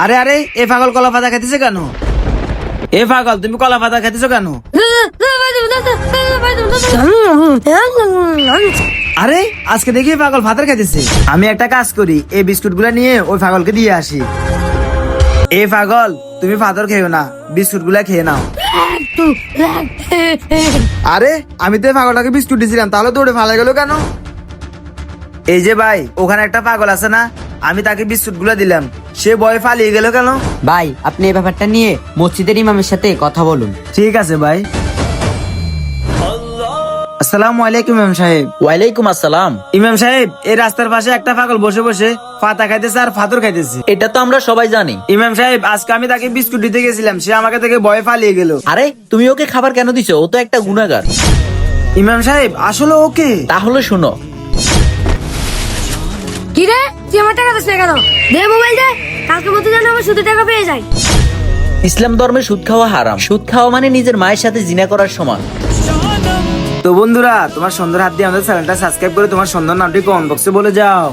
আরে আরে এ পাগল কলা পাতা খাইতেছে কেন? এ পাগল তুমি কলা পাতা খাইতেছো কেন? আরে আজকে দেখি পাগল ভাতের খাইতেছে। আমি একটা কাজ করি, এই বিস্কুট গুলা নিয়ে ওই পাগলকে দিয়ে আসি। এ পাগল তুমি পাথর খেও না, বিস্কুট গুলা খেয়ে নাও। আরে আমি তো এই পাগলটাকে বিস্কুট দিয়েছিলাম, তাহলে দৌড়ে ফালা গেল কেন? এই যে ভাই, ওখানে একটা পাগল আছে না, আমি তাকে বিস্কুট গুলা দিলাম, সে ভয়ে পালিয়ে গেল কেন? ভাই আপনি এই ব্যাপারটা নিয়ে মসজিদের ইমামের সাথে কথা বলুন। ঠিক আছে ভাই। আসসালামু আলাইকুম ইমাম সাহেব। ওয়ালাইকুম আসসালাম। ইমাম সাহেব, এই রাস্তার পাশে একটা পাগল বসে বসে পাতা খাইতেছে আর ফাতর খাইতেছে। এটা তো আমরা সবাই জানি। ইমাম সাহেব, আজকে আমি তাকে বিস্কুট দিতে গেছিলাম, সে আমাকে থেকে ভয়ে পালিয়ে গেল। আরে তুমি ওকে খাবার কেন দিছো? ও তো একটা গুনাহগার। ইমাম সাহেব আসলে ওকে। তাহলে শুনো, কি রে তুই আমার টাকা দিস না কেন? দে মোবাইল দে, কালকে মতো যেন আমার সুদের টাকা পেয়ে যাই। ইসলাম ধর্মে সুদ খাওয়া হারাম। সুদ খাওয়া মানে নিজের মায়ের সাথে জিনা করার সমান। তো বন্ধুরা, তোমার সুন্দর হাত দিয়ে আমাদের চ্যানেলটা সাবস্ক্রাইব করে তোমার সুন্দর নামটি কমেন্ট বক্সে বলে যাও।